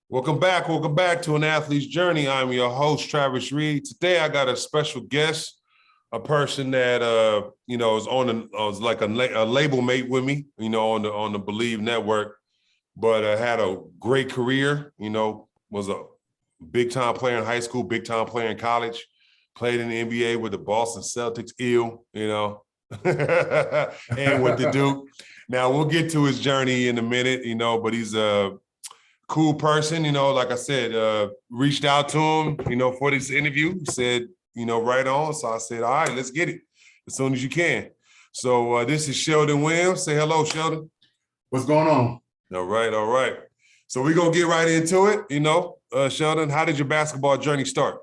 Welcome back. Welcome back to An Athlete's Journey. I'm your host, Travis Reed. Today, I got a special guest, a person that is was like a label mate with me, on the Believe Network, but had a great career. Was a big time player in high school, big time player in college, played in the NBA with the Boston Celtics, and went to Duke. Now we'll get to his journey in a minute, but he's a cool person, like I said, reached out to him, for this interview. He said, right on. So I said, all right, let's get it as soon as you can. So this is Sheldon Williams. Say hello, Sheldon. What's going on? All right. So we're going to get right into it. Sheldon, how did your basketball journey start?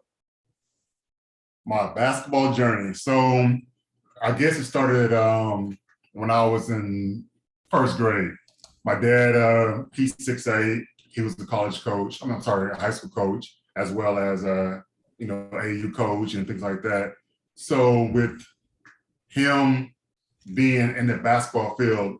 My basketball journey. So I guess it started when I was in first grade. My dad, he's 6'8". He was the college coach. A high school coach, as well as AAU coach and things like that. So with him being in the basketball field,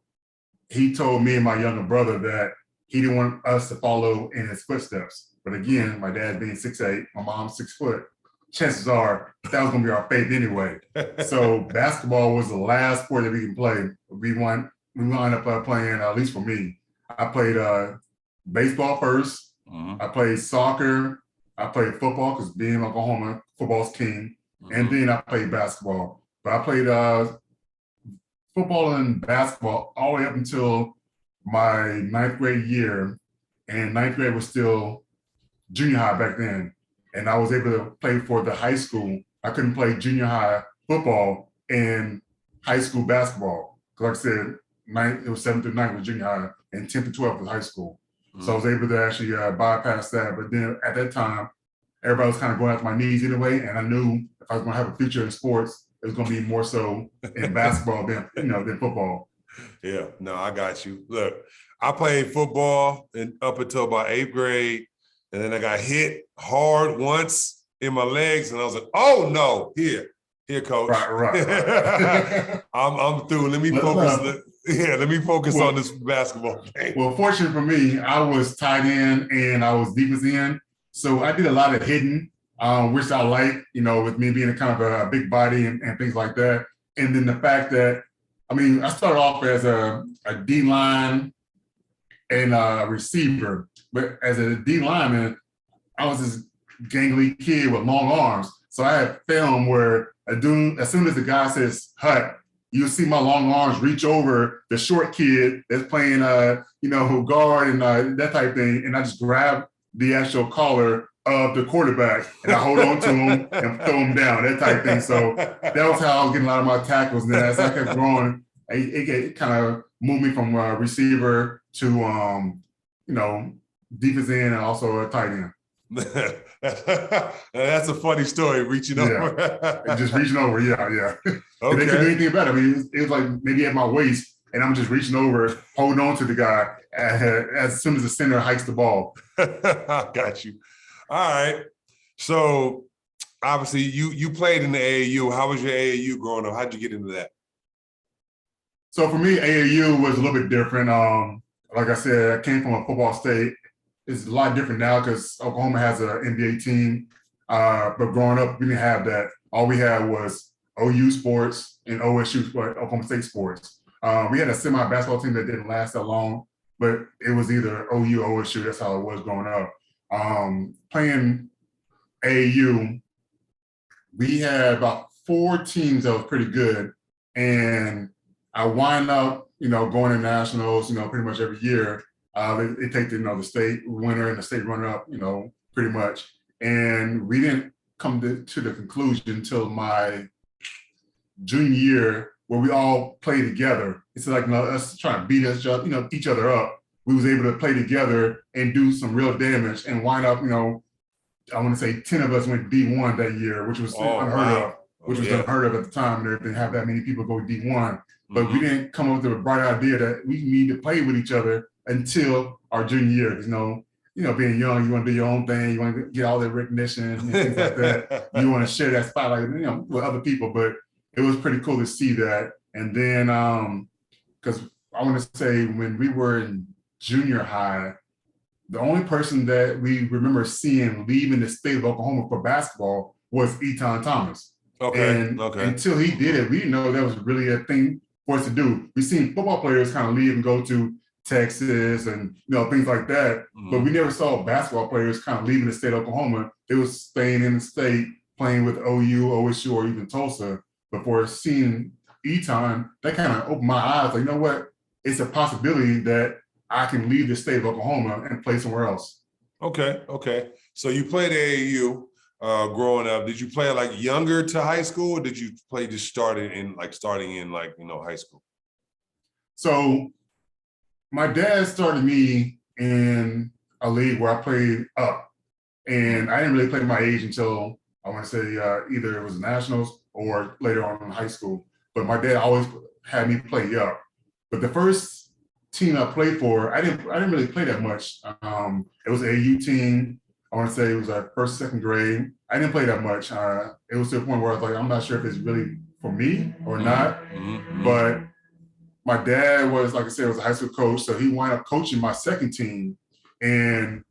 he told me and my younger brother that he didn't want us to follow in his footsteps. But again, my dad being 6'8", my mom 6 foot, chances are that was gonna be our fate anyway. So basketball was the last sport that we can play. We wound up playing, at least for me, I played baseball first. Mm-hmm. I played soccer. I played football because being in Oklahoma, football's king. Mm-hmm. And then I played basketball. But I played football and basketball all the way up until my ninth grade year. And ninth grade was still junior high back then. And I was able to play for the high school. I couldn't play junior high football and high school basketball. Because like I said, it was 7th through 9th was junior high and 10th to 12th was high school. So I was able to actually bypass that. But then at that time, everybody was kind of going after my knees anyway. And I knew if I was going to have a future in sports, it was going to be more so in basketball than football. Yeah, no, I got you. Look, I played football up until about 8th grade. And then I got hit hard once in my legs. And I was like, oh, no, here, coach. Right. I'm through. Let me focus. Let me focus on this basketball game. Well, fortunately for me, I was tight end and I was defense end. So I did a lot of hitting, which I like, with me being a kind of a big body and things like that. And then the fact that, I started off as a D-line and a receiver. But as a D-lineman, I was this gangly kid with long arms. So I had film where as soon as the guy says, hut, you'll see my long arms reach over the short kid that's playing, guard and that type of thing. And I just grab the actual collar of the quarterback and I hold on to him and throw him down, that type of thing. So that was how I was getting a lot of my tackles. And then as I kept growing, it kind of moved me from receiver to, defense end and also a tight end. That's a funny story, reaching over. Just reaching over, yeah. Okay. They couldn't do anything about it. It was like maybe at my waist, and I'm just reaching over, holding on to the guy as soon as the center hikes the ball. Got you. All right. So obviously you played in the AAU. How was your AAU growing up? How'd you get into that? So for me, AAU was a little bit different. Like I said, I came from a football state. It's a lot different now because Oklahoma has an NBA team. But growing up, we didn't have that. All we had was OU sports and OSU, Oklahoma State sports. We had a semi-basketball team that didn't last that long, but it was either OU or OSU. That's how it was growing up. Playing AAU, we had about 4 teams that was pretty good. And I wind up, going to nationals, pretty much every year. They take the state winner and the state runner-up, pretty much. And we didn't come to the conclusion until my junior year where we all played together. It's like us trying to beat each other up. We was able to play together and do some real damage and wind up, I want to say 10 of us went D1 that year, which was unheard of. Unheard of at the time, and everything, have that many people go D1. But we didn't come up with the bright idea that we need to play with each other until our junior year. Because, being young, you want to do your own thing. You want to get all the recognition and things like that. You want to share that spotlight, with other people. But it was pretty cool to see that. And then, because I want to say when we were in junior high, The only person that we remember seeing leaving the state of Oklahoma for basketball was Eton Thomas. Okay. And Okay. until he did it, we didn't know that was really a thing for us to do. We've seen football players kind of leave and go to Texas and things like that, but we never saw basketball players kind of leaving the state of Oklahoma. They was staying in the state, playing with OU, OSU, or even Tulsa. Before seeing Eton, that kind of opened my eyes. Like, you know what? It's a possibility that I can leave the state of Oklahoma and play somewhere else. Okay. Okay. So you played AAU growing up. Did you play like younger to high school, or did you play just starting in high school? So my dad started me in a league where I played up, and I didn't really play my age until I want to say either it was nationals or later on in high school. But my dad always had me play up. But the first team I played for, I didn't really play that much. It was an AU team. I want to say it was our first, second grade. I didn't play that much. It was to the point where I was like, I'm not sure if it's really for me or not. But my dad was, like I said, was a high school coach, so he wound up coaching my second team. And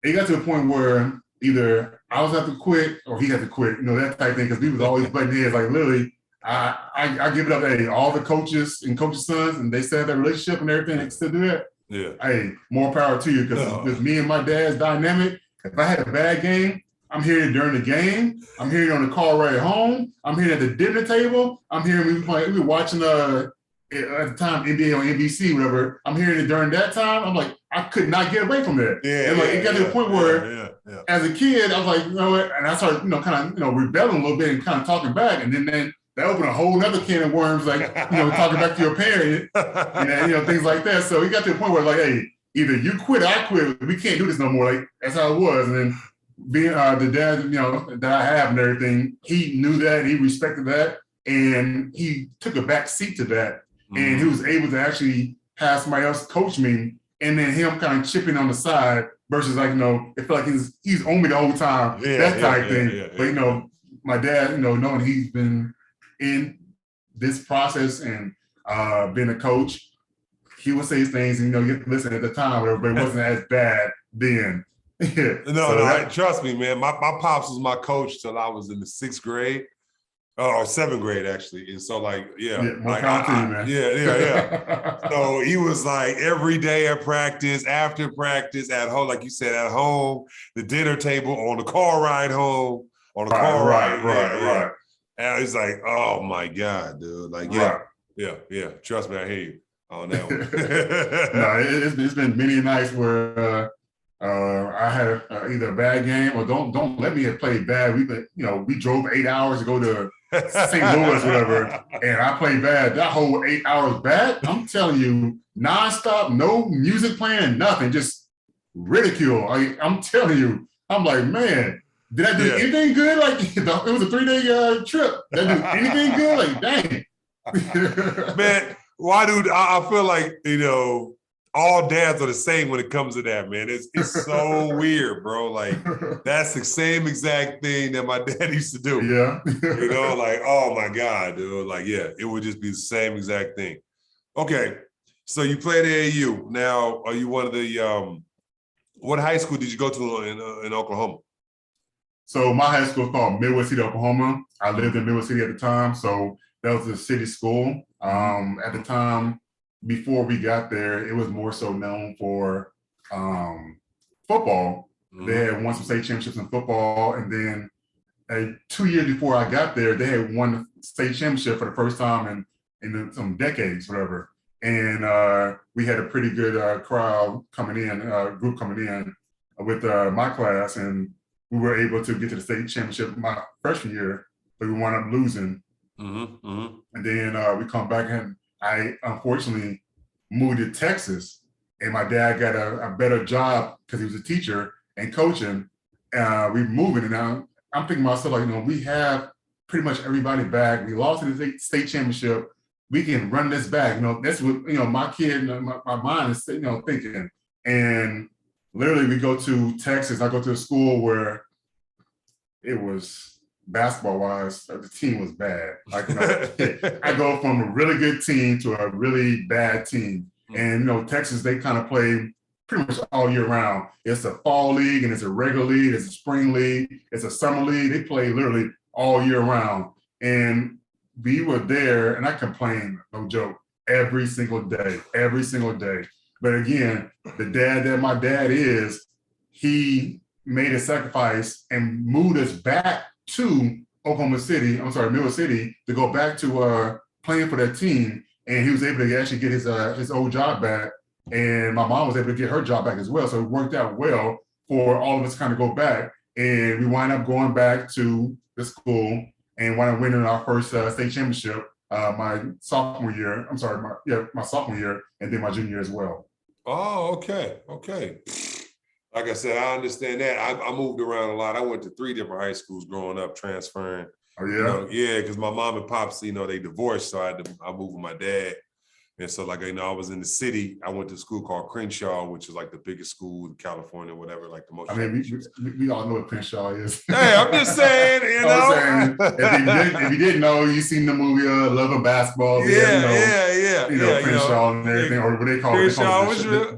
it got to a point where either I was have to quit or he had to quit, that type of thing, because we was always butting heads. Like literally, I give it up. Hey, all the coaches and coaches' sons, and they still have that relationship and everything. They still do that. Yeah. Hey, more power to you, because with me and my dad's dynamic, if I had a bad game, I'm hearing it during the game. I'm hearing it on the car ride home. I'm hearing it at the dinner table. I'm hearing we were watching at the time NBA on NBC, whatever. I'm hearing it during that time. I'm like, I could not get away from that. Yeah. And like it got to the point where as a kid, I was like, you know what? And I started, kind of, rebelling a little bit and kind of talking back. And then that opened a whole other can of worms, like, talking back to your parent, and things like that. So it got to the point where like, hey, either you quit or I quit. We can't do this no more. Like that's how it was. And then being the dad, that I have and everything, he knew that, he respected that, and he took a back seat to that. And he was able to actually have somebody else coach me, and then him kind of chipping on the side versus like, it felt like he's on me the whole time, that type thing. But my dad, knowing he's been in this process and being a coach, he would say things, and you have to listen at the time, whatever, but it wasn't as bad then. Trust me, man. My pops was my coach till I was in the 6th grade. Or 7th grade, actually. And so, like, more power to you, man. Yeah. So he was like every day at practice, after practice, at home, like you said, at home, the dinner table, on the car ride home, on the car ride. Right. And it's like, oh my God, dude. Like, yeah. Trust me, I hear you on that one. No, it's been many nights where I had either a bad game or don't let me have played bad. We drove 8 hours to go to St. Louis, whatever, and I played bad. That whole 8 hours back, I'm telling you, nonstop, no music playing, nothing, just ridicule. I'm telling you, I'm like, man, did I do anything good? Like it was a 3-day trip. Did I do anything good? Like, dang. Man, why, dude? I feel like all dads are the same when it comes to that, man. It's so weird, bro. Like that's the same exact thing that my dad used to do. Yeah. Like, oh my God, dude. Like, yeah, it would just be the same exact thing. Okay. So you played AAU. Now, are you one of the what high school did you go to in Oklahoma? So my high school was called Midwest City, Oklahoma. I lived in Midwest City at the time. So that was a city school. At the time, before we got there, it was more so known for football. They had won some state championships in football. And then 2 years before I got there, they had won the state championship for the first time in some decades, whatever. And we had a pretty good crowd coming in, group coming in with my class. And we were able to get to the state championship my freshman year, but we wound up losing. And then we come back, and I unfortunately moved to Texas, and my dad got a better job because he was a teacher and coaching. We moving, and now I'm thinking to myself, like, we have pretty much everybody back. We lost in the state championship. We can run this back. That's what my kid, my mind is thinking. And literally, we go to Texas. I go to a school where it was, basketball-wise, the team was bad. Like, I go from a really good team to a really bad team. And Texas, they kind of play pretty much all year round. It's a fall league and it's a regular league, it's a spring league, it's a summer league. They play literally all year round. And we were there, and I complained, no joke, every single day, every single day. But again, the dad that my dad is, he made a sacrifice and moved us back to Middle City, to go back to playing for that team. And he was able to actually get his old job back. And my mom was able to get her job back as well. So it worked out well for all of us to kind of go back. And we wind up going back to the school and wound up winning our first state championship my sophomore year. My sophomore year, and then my junior year as well. Oh, okay. Like I said, I understand that. I moved around a lot. I went to 3 different high schools growing up, transferring. Oh, yeah? Yeah, because my mom and pops, they divorced, so I moved with my dad. And so, I was in the city. I went to a school called Crenshaw, which is like the biggest school in California, whatever, like the most. I mean, we all know what Crenshaw is. Hey, I'm just saying, if you didn't know, you seen the movie Love and Basketball. Yeah. Crenshaw and everything, or what they call it.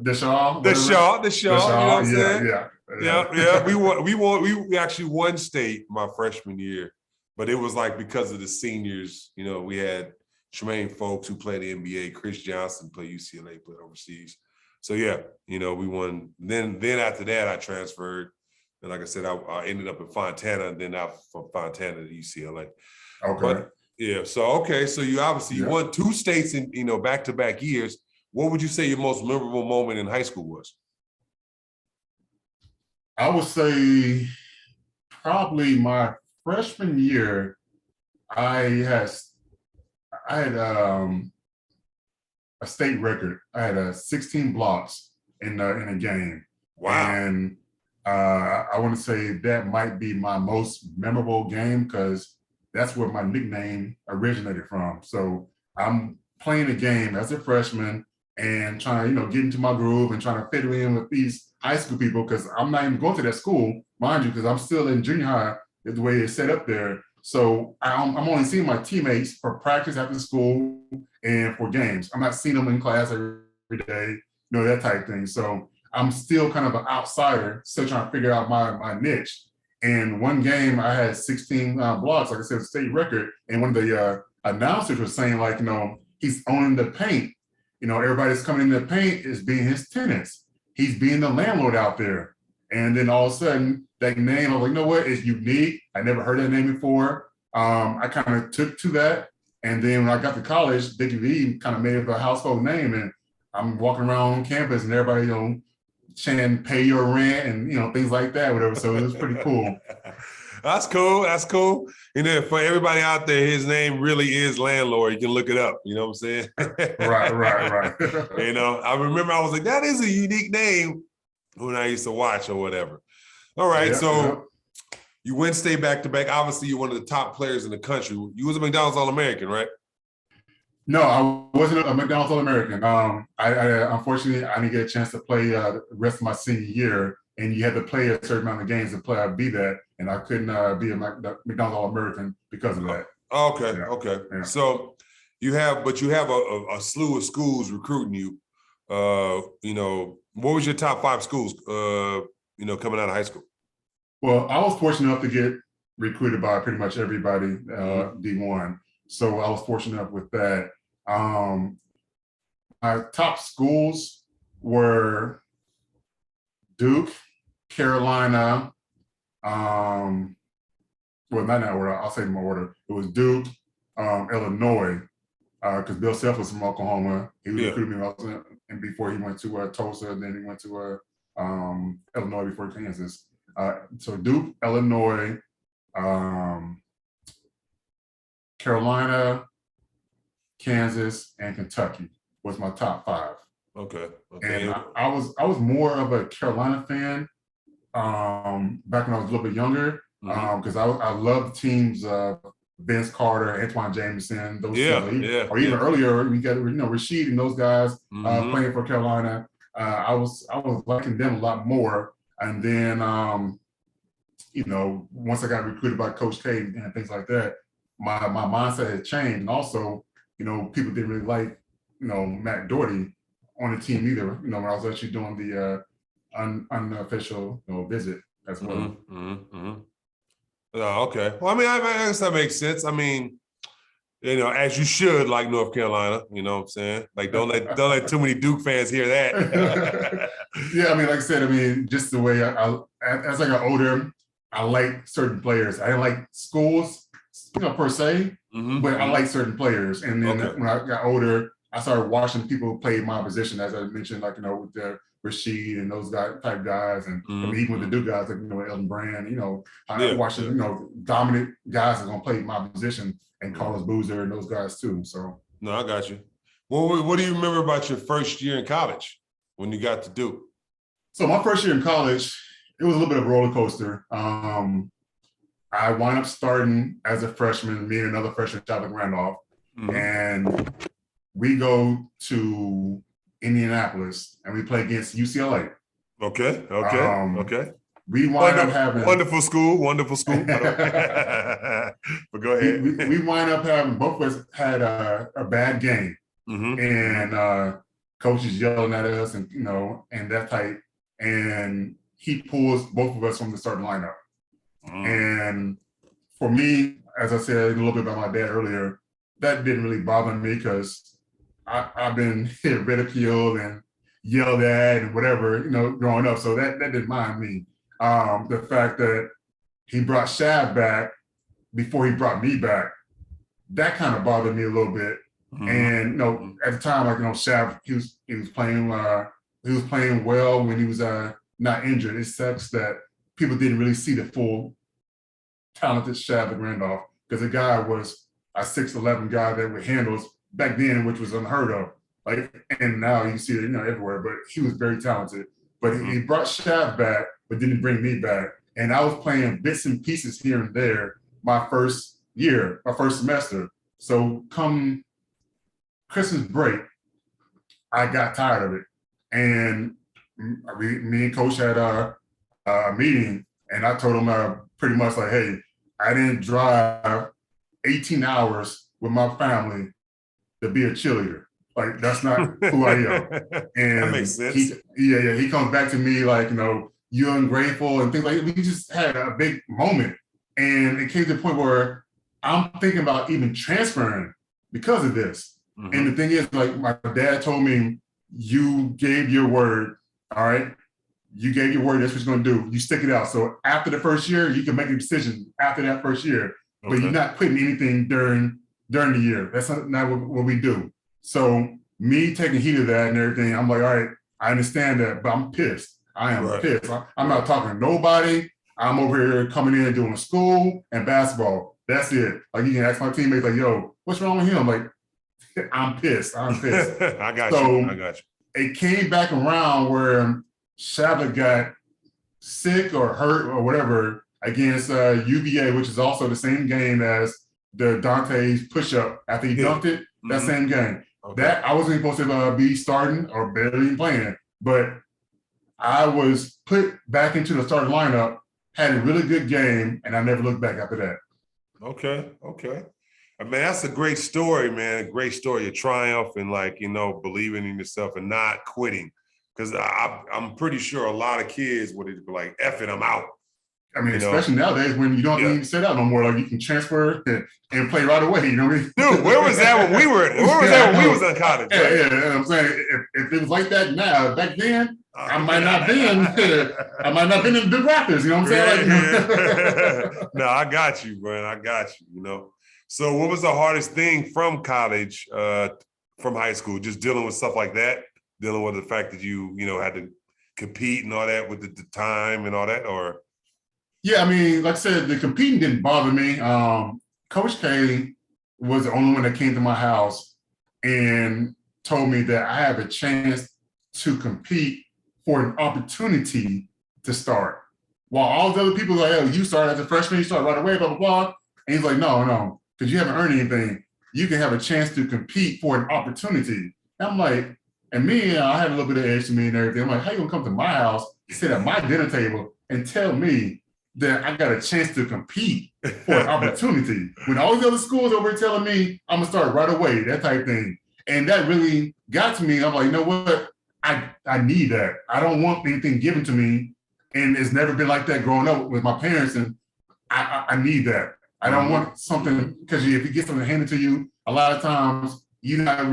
The Shaw. The Shaw. You know what I'm saying? Yeah. We actually won state my freshman year, but it was like because of the seniors. We had Tremaine Folks, who played the NBA, Chris Johnson played UCLA, played overseas. So we won. Then after that, I transferred, and like I said, I ended up in Fontana, and then from Fontana to UCLA. Okay. But, so you obviously you won 2 states in back-to-back years. What would you say your most memorable moment in high school was? I would say probably my freshman year. I had a state record. I had 16 blocks in a game. Wow. And I want to say that might be my most memorable game because that's where my nickname originated from. So I'm playing a game as a freshman and trying to, get into my groove and trying to fit in with these high school people because I'm not even going to that school, mind you, because I'm still in junior high, the way it's set up there. So I'm only seeing my teammates for practice after school and for games. I'm not seeing them in class every day, that type of thing. So I'm still kind of an outsider, still trying to figure out my niche. And one game I had 16 blocks, like I said, a state record. And one of the announcers was saying he's owning the paint. Everybody's coming in the paint is being his tenants. He's being the landlord out there. And then all of a sudden, that name, I was like, you know what? It's unique. I never heard that name before. I kind of took to that. And then when I got to college, Dickie V kind of made it a household name. And I'm walking around on campus and everybody, saying pay your rent and, things like that, whatever. So it was pretty cool. That's cool. For everybody out there, his name really is Landlord. You can look it up. You know what I'm saying? Right. I remember I was like, that is a unique name when I used to watch or whatever. All right, You win state back-to-back. Obviously, you're one of the top players in the country. You was a McDonald's All-American, right? No, I wasn't a McDonald's All-American. I unfortunately, I didn't get a chance to play the rest of my senior year, and you had to play a certain amount of games to be that, and I couldn't be a McDonald's All-American because of that. Okay. Yeah. So you have a slew of schools recruiting you. What was your top 5 schools, coming out of high school? Well, I was fortunate enough to get recruited by pretty much everybody, D1. So I was fortunate enough with that. My top schools were Duke, Carolina, well, not in that order, I'll say in more order. It was Duke, Illinois, because Bill Self was from Oklahoma. He recruited me and before he went to Tulsa, and then he went to Illinois before Kansas. So Duke, Illinois, Carolina, Kansas, and Kentucky was my top 5. Okay. And I was more of a Carolina fan back when I was a little bit younger because I loved teams Vince Carter, Antoine Jameson, those guys. Or even earlier, we got Rasheed and those guys playing for Carolina. I was liking them a lot more. And then once I got recruited by Coach K and things like that, my mindset had changed. And also, people didn't really like, Matt Doherty on the team either. When I was actually doing the unofficial visit as well. Oh, okay. Well, I mean, I guess that makes sense. I mean, as you should, like North Carolina. You know what I'm saying? Like, don't let too many Duke fans hear that. Yeah, I mean, like I said, I mean, just the way as I got older, I like certain players. I didn't like schools, per se, but I like certain players. And then when I got older, I started watching people play my position, as I mentioned, like with the Rashid and those type guys, and even with the Duke guys, like Elton Brand. I watched dominant guys that are gonna play my position, and Carlos Boozer and those guys too. So no, I got you. Well, what do you remember about your first year in college when you got to Duke? So my first year in college, it was a little bit of a roller coaster. I wound up starting as a freshman, me and another freshman, Sheldon Randolph, and we go to Indianapolis and we play against UCLA. Okay. We wind up having wonderful school. But go ahead. We wind up having, both of us had a bad game, and coaches yelling at us, and and that type, and he pulls both of us from the starting lineup. And for me, as I said a little bit about my dad earlier, that didn't really bother me because I've been ridiculed and yelled at and whatever, growing up. So that didn't mind me. The fact that he brought Shav back before he brought me back, that kind of bothered me a little bit. And at the time, Shav, he was playing well when he was not injured. It sucks that people didn't really see the full talented Shav Randolph, because the guy was a 6'11" guy that with handles back then, which was unheard of. And now you see it, everywhere. But he was very talented. But he brought Shav back, but didn't bring me back. And I was playing bits and pieces here and there my first semester. So come Christmas break, I got tired of it. And me and Coach had a meeting, and I told him pretty much like, hey, I didn't drive 18 hours with my family to be a cheerleader. Like, that's not who I am. And that makes sense. He comes back to me like, you're ungrateful and things like that. We just had a big moment. And it came to the point where I'm thinking about even transferring because of this. And the thing is, like, my dad told me, you gave your word, all right? You gave your word, that's what you're gonna do. You stick it out. So after the first year, you can make a decision after that first year, but you're not quitting anything during the year. That's not what we do. So me taking heed of that and everything, I'm like, all right, I understand that, but I'm pissed. I am pissed. I'm not talking to nobody. I'm over here coming in and doing school and basketball. That's it. Like, you can ask my teammates, like, yo, what's wrong with him? Like, I'm pissed. I got you. It came back around where Shabbat got sick or hurt or whatever against UVA, which is also the same game as the Dante's push-up after he dunked it. That same game. That I wasn't supposed to be starting or barely playing, but I was put back into the starting lineup, had a really good game, and I never looked back after that. Okay. I mean, that's a great story, man. A great story of triumph and, like, believing in yourself and not quitting. Because I'm pretty sure a lot of kids would be like, F it, I'm out. I mean, especially nowadays when you don't need to sit out no more. Like, you can transfer and play right away. You know what I mean? Dude, where was that when we was in college? Yeah. I'm saying if it was like that now, back then, I might not been in the Raptors. You know what I'm saying? No, I got you, man. I got you. So, what was the hardest thing from college, from high school? Just dealing with stuff like that, dealing with the fact that you had to compete and all that with the time and all that, or? Yeah, I mean, like I said, the competing didn't bother me. Coach K was the only one that came to my house and told me that I have a chance to compete for an opportunity to start. While all the other people are like, oh, you start as a freshman, you start right away, blah, blah, blah. And he's like, no, because you haven't earned anything. You can have a chance to compete for an opportunity. And I'm like, and me, I had a little bit of edge to me and everything. I'm like, how you gonna come to my house, sit at my dinner table, and tell me that I got a chance to compete for an opportunity when all these other schools over here telling me I'm gonna start right away, that type thing. And that really got to me. I'm like, you know what? I need that. I don't want anything given to me. And it's never been like that growing up with my parents. And I need that. I don't want something, because if you get something handed to you, a lot of times you're not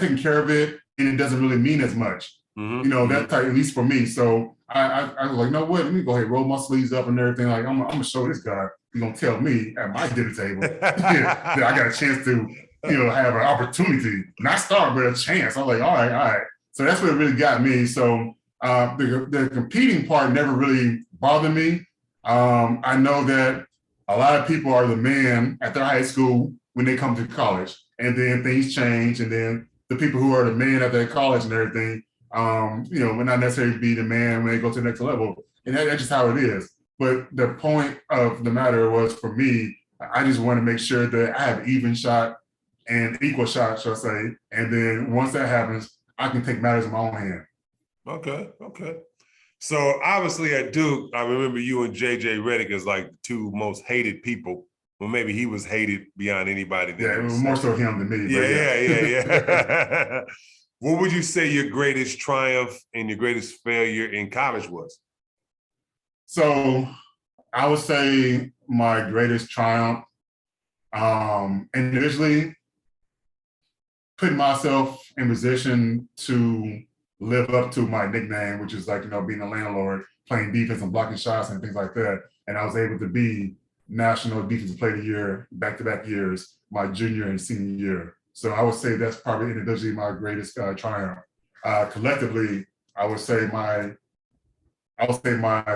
taking care of it, and it doesn't really mean as much. You know, that type, at least for me. So I was like, no, what? Let me go ahead, roll my sleeves up and everything. Like, I'm gonna show this guy. He's gonna tell me at my dinner table that I got a chance to, have an opportunity, not start, but a chance. I'm like, all right, all right. So that's what really got me. So the competing part never really bothered me. I know that a lot of people are the man at their high school when they come to college, and then things change, and then the people who are the man at their college and everything, will not necessarily be the man when they go to the next level, and that's just how it is. But the point of the matter was, for me, I just want to make sure that I have even shot and equal shot, shall I say, and then once that happens, I can take matters in my own hand. Okay. So obviously at Duke, I remember you and JJ Redick as like the two most hated people. Well, maybe he was hated beyond anybody. Yeah, it was more so him than me. Yeah. What would you say your greatest triumph and your greatest failure in college was? So I would say my greatest triumph, individually, putting myself in position to live up to my nickname, which is like, being a landlord, playing defense and blocking shots and things like that. And I was able to be National Defensive Player of the Year, back-to-back years, my junior and senior year. So I would say that's probably individually my greatest triumph. Collectively, I would say my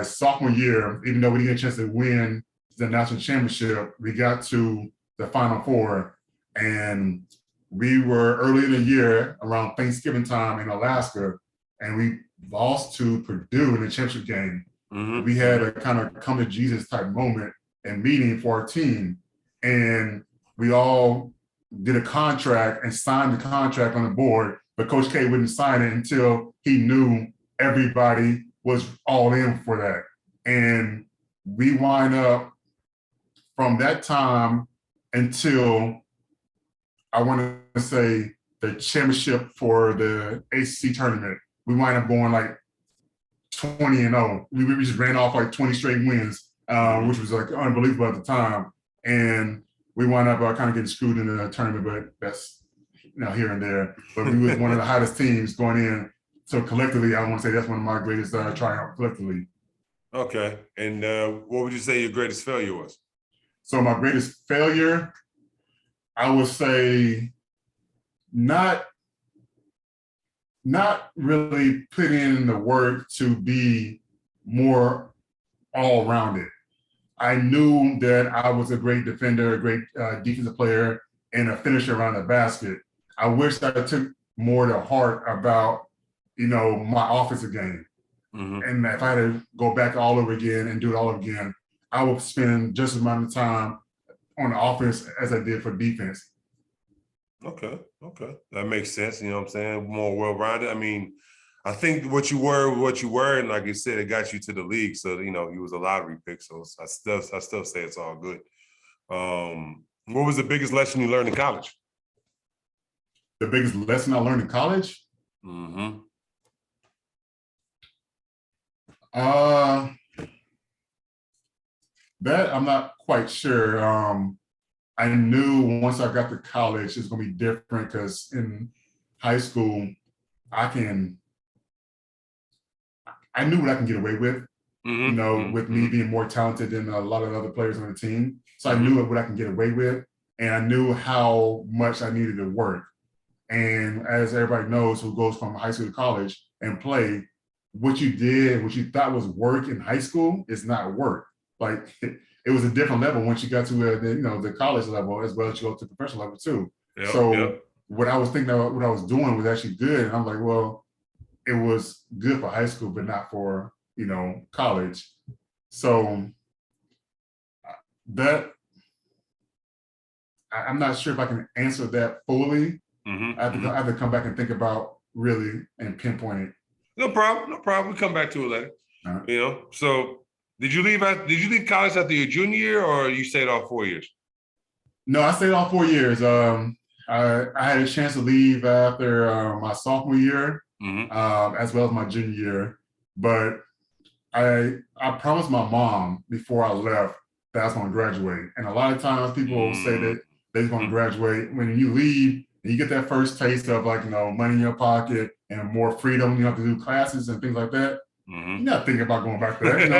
sophomore year, even though we didn't get a chance to win the national championship, we got to the Final Four, and we were early in the year around Thanksgiving time in Alaska, and we lost to Purdue in the championship game. We had a kind of come to Jesus type moment and meeting for our team, and we all did a contract and signed the contract on the board, but Coach K wouldn't sign it until he knew everybody was all in for that. And we wind up from that time until, I want to say, the championship for the ACC tournament, we wind up going like 20-0. We just ran off like 20 straight wins, which was like unbelievable at the time. And we wound up kind of getting screwed in the tournament, but that's here and there. But we was one of the hottest teams going in. So collectively, I want to say that's one of my greatest triumphs collectively. Okay. And what would you say your greatest failure was? So my greatest failure, I would say not really putting in the work to be more all-rounded. I knew that I was a great defender, a great defensive player, and a finisher around the basket. I wish I took more to heart about, my offensive game. And if I had to go back all over again and do it all over again, I would spend just as much time on the offense as I did for defense. Okay. That makes sense. You know what I'm saying? More well-rounded. I mean, I think what you were, and like you said, it got you to the league. So, you was a lottery pick. So I still say it's all good. What was the biggest lesson you learned in college? The biggest lesson I learned in college? That I'm not quite sure. I knew once I got to college, it's going to be different, because in high school, I knew what I can get away with, with me being more talented than a lot of other players on the team. So I knew what I can get away with, and I knew how much I needed to work. And as everybody knows who goes from high school to college and play, what you did, what you thought was work in high school is not work. Like, it was a different level once you got to the college level, as well as you go to the professional level too. What I was thinking about, what I was doing was actually good. And I'm like, well, it was good for high school, but not for, college. So that, I'm not sure if I can answer that fully. I have to come back and think about really and pinpoint it. No problem. We'll come back to it later. So did you leave college after your junior year, or you stayed all 4 years? No, I stayed all 4 years. I had a chance to leave after my sophomore year, Mm-hmm. as well as my junior year. But I promised my mom before I left that I was going to graduate. And a lot of times people say that they're going to graduate. When you leave, and you get that first taste of like, money in your pocket and more freedom. You have to do classes and things like that. Mm-hmm. You're not thinking about going back there, and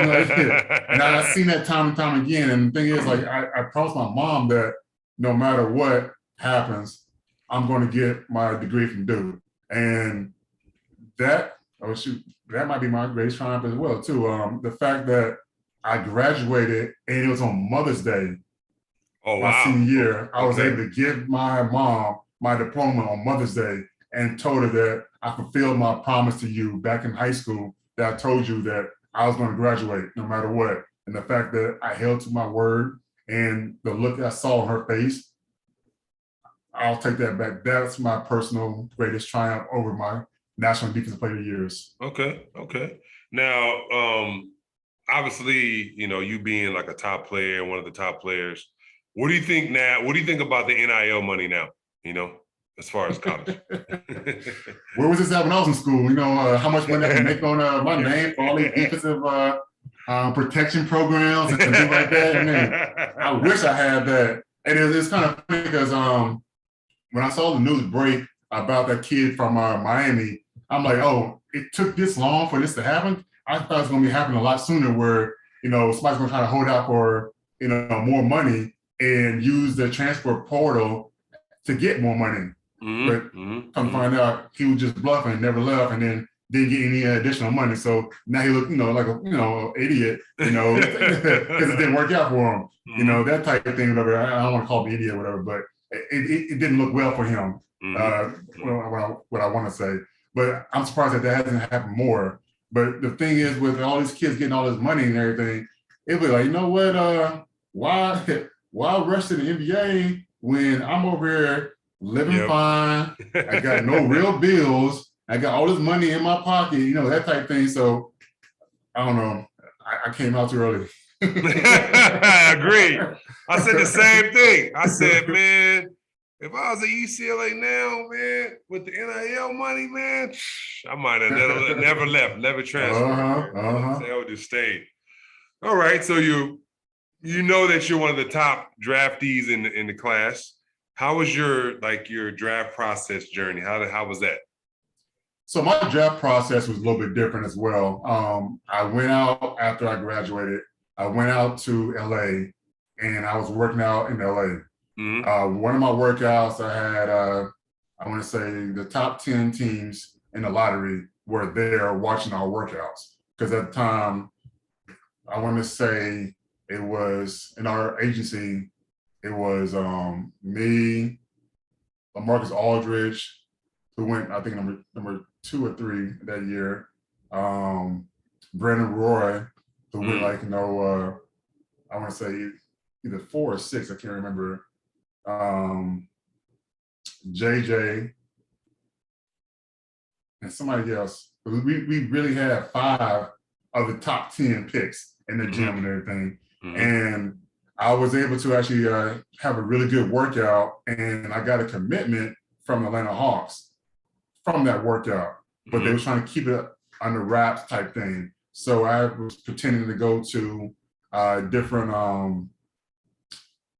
I've seen that time and time again. And the thing is, like, I promised my mom that no matter what happens, I'm going to get my degree from Duke. And that, oh shoot, that might be my greatest triumph as well, too. The fact that I graduated and it was on Mother's Day, Oh, my wow. senior year, I was Okay. able to give my mom my diploma on Mother's Day and told her that I fulfilled my promise to you back in high school, that I told you that I was going to graduate no matter what. And the fact that I held to my word and the look I saw on her face, I'll take that back. That's my personal greatest triumph over my National Defensive Player of the years. Okay. Now, obviously, you being like a top player, one of the top players, what do you think now? What do you think about the NIL money now? As far as college. Where was this at when I was in school? How much money I can make on my name for all these defensive protection programs and things like that. I mean, I wish I had that. And it's kind of funny because when I saw the news break about that kid from Miami, I'm like, oh, it took this long for this to happen. I thought it was going to be happening a lot sooner where, somebody's going to try to hold out for, more money and use the transfer portal to get more money. But come to find out, he was just bluffing, never left, and then didn't get any additional money. So now he looked, like a idiot, because it didn't work out for him. That type of thing, whatever. I don't want to call him an idiot or whatever, but it didn't look well for him. What I want to say. But I'm surprised that hasn't happened more. But the thing is, with all these kids getting all this money and everything, it'd be like, you know what? Why rush to the NBA when I'm over here living fine? I got no real bills. I got all this money in my pocket, that type of thing. So I don't know. I came out too early. I agree. I said the same thing. I said, man, if I was at UCLA now, man, with the NIL money, man, I might have never left, never transferred. I would just stayed. All right, so you know that you're one of the top draftees in the class. How was your draft process journey? How was that? So my draft process was a little bit different as well. I went out after I graduated. I went out to LA and I was working out in LA. One of my workouts, I had, I want to say the top 10 teams in the lottery were there watching our workouts. Because at the time, I want to say it was in our agency, it was me, LaMarcus Aldridge, who went, I think, number 2 or 3 that year. Brandon Roy, who went I want to say either 4 or 6, I can't remember. JJ, and somebody else. We really had 5 of the top 10 picks in the gym and everything. And I was able to actually have a really good workout, and I got a commitment from the Atlanta Hawks from that workout, but they were trying to keep it under wraps type thing. So I was pretending to go to different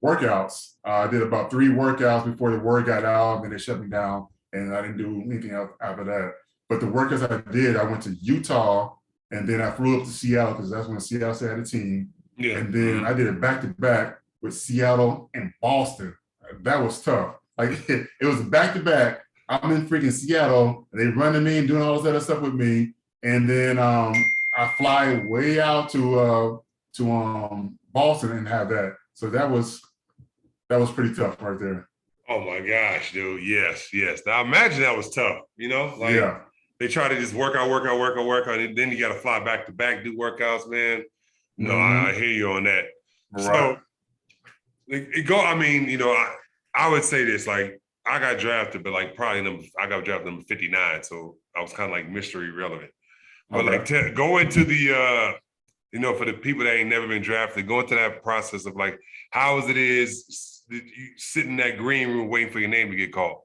workouts. I did about 3 workouts before the word got out, and they shut me down, and I didn't do anything else after that. But the workouts I did, I went to Utah, and then I flew up to Seattle because that's when Seattle had a team. Yeah. And then I did it back to back with Seattle and Boston. That was tough. Like it was back to back. I'm in freaking Seattle. They running me and doing all this other stuff with me, and then I fly way out to Boston and have that. So that was pretty tough right there. Oh my gosh, dude. Yes. Now imagine that was tough, yeah. They try to just work out, and then you got to fly back to back, do workouts, man. No, I hear you on that. Right. So I would say this, I got drafted, but I got drafted number 59. So I was kind of mystery relevant. But to go into the, for the people that ain't never been drafted, go into that process of how it is did you sit in that green room waiting for your name to get called?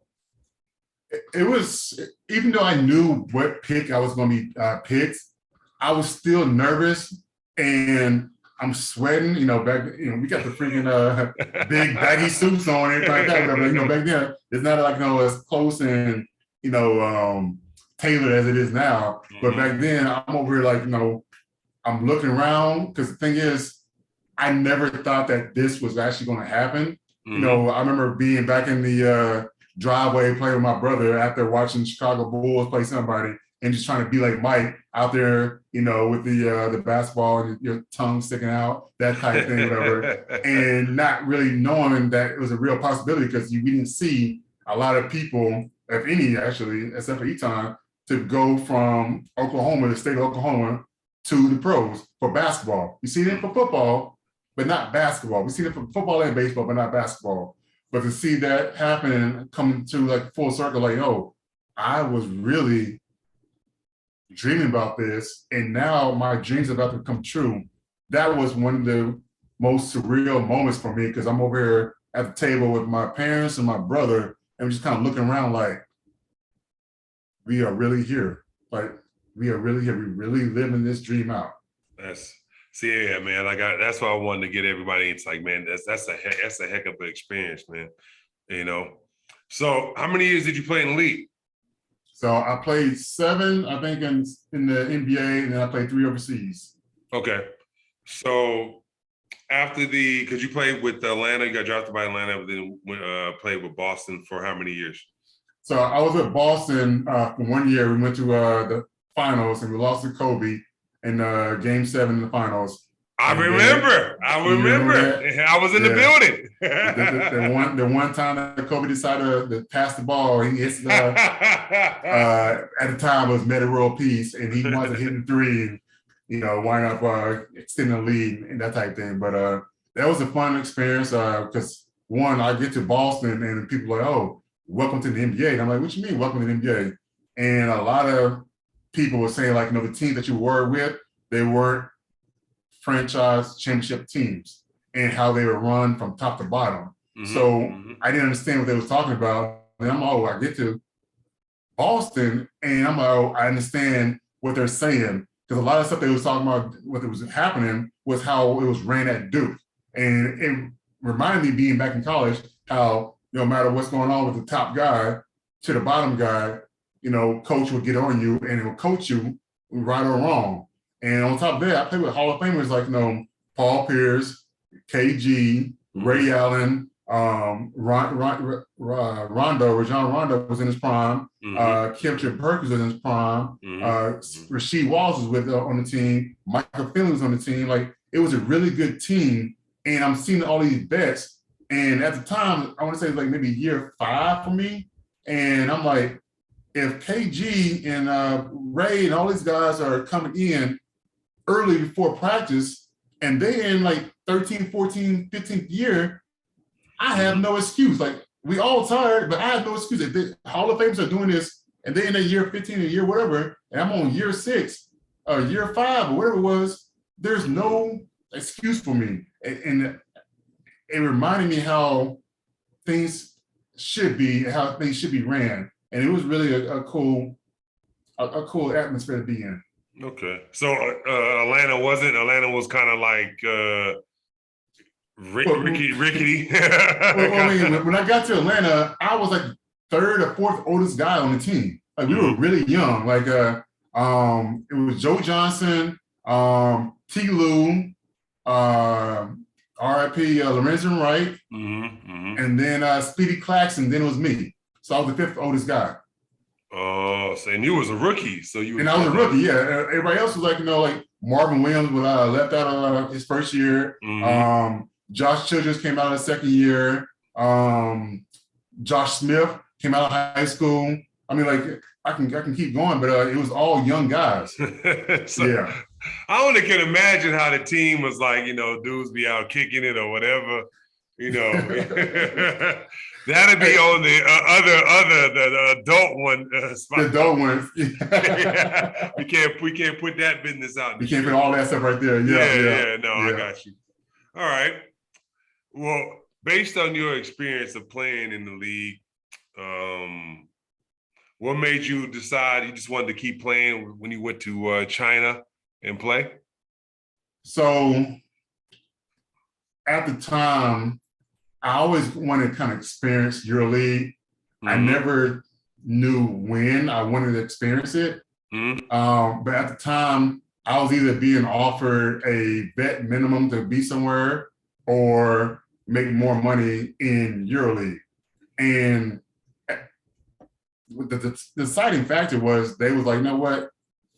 It was, even though I knew what pick I was going to be picked, I was still nervous and I'm sweating. Back we got the freaking big baggy suits on and like that, whatever. Back then it's not like as close and tailored as it is now. But back then I'm over here like I'm looking around because the thing is, I never thought that this was actually going to happen. I remember being back in the driveway playing with my brother after watching Chicago Bulls play somebody and just trying to be like Mike out there, with the basketball and your tongue sticking out, that type of thing, whatever, and not really knowing that it was a real possibility because we didn't see a lot of people, if any, actually, except for Eton, to go from Oklahoma, the state of Oklahoma, to the pros for basketball. You see it for football, but not basketball. We see it for football and baseball, but not basketball. But to see that happen and come to like full circle, like, oh, I was really dreaming about this, and now my dreams are about to come true. That was one of the most surreal moments for me because I'm over here at the table with my parents and my brother, and we're just kind of looking around like, we are really here. Like, we are really here. We really living this dream out. Yeah, man. That's why I wanted to get everybody. It's like, man, that's a heck of an experience, man. So how many years did you play in the league? So I played 7, I think, in the NBA, and then I played 3 overseas. Okay. So because you played with Atlanta, you got drafted by Atlanta, but then played with Boston for how many years? So I was with Boston for 1 year. We went to the finals, and we lost to Kobe in Game 7 in the finals. I remember. I was in the building. the one time that Kobe decided to pass the ball, he hits at the time it was Meta World Peace, and he wasn't hitting 3 and wind up extending the lead and that type of thing. But that was a fun experience because one, I get to Boston and people are like, oh, welcome to the NBA. And I'm like, what you mean, welcome to the NBA? And a lot of people were saying like, the teams that you were with, they weren't franchise championship teams and how they were run from top to bottom. So I didn't understand what they was talking about. And I'm I get to Boston and I'm I understand what they're saying because a lot of stuff they was talking about, what was happening was how it was ran at Duke. And it reminded me being back in college, how no matter what's going on with the top guy to the bottom guy, coach would get on you and it would coach you right or wrong. And on top of that, I played with Hall of Famers like, Paul Pierce, KG, Ray Allen, Rajon Rondo was in his prime. Kevin Perkins was in his prime. Rasheed Wallace was on the team. Michael Finley was on the team. Like, it was a really good team. And I'm seeing all these bets. And at the time, I want to say like maybe year 5 for me. And I'm like, if KG and Ray and all these guys are coming in early before practice and they in like 13, 14, 15th year, I have no excuse. Like, we all tired, but I have no excuse. If the Hall of Famers are doing this and they in a year 15 or year whatever, and I'm on year 6 or year 5 or whatever it was, there's no excuse for me. And it reminded me how things should be, how things should be ran. And it was really a cool atmosphere to be in. Okay. So Atlanta was kind of like rickety. When I got to Atlanta, I was like 3rd or 4th oldest guy on the team. Like, we were really young. Like it was Joe Johnson, T. Lou, R.I.P. Lorenzen Wright, and then Speedy Claxton. Then it was me. So I was the 5th oldest guy. Oh, so and you was a rookie. And I was a rookie, yeah. Everybody else was like, like Marvin Williams left out of his first year. Josh Childress came out of his 2nd year. Josh Smith came out of high school. I mean, like, I can keep going, but it was all young guys. Yeah. I only can imagine how the team was like, dudes be out kicking it or whatever, That'd be on the the adult one. The adult one. Yeah. We can't put that business out. You can't put all that stuff right there. Yeah. No, I got you. All right. Well, based on your experience of playing in the league, what made you decide you just wanted to keep playing when you went to China and play? So at the time, I always wanted to kind of experience EuroLeague. I never knew when I wanted to experience it. But at the time, I was either being offered a vet minimum to be somewhere or make more money in EuroLeague. And the deciding factor was they was like, you know what?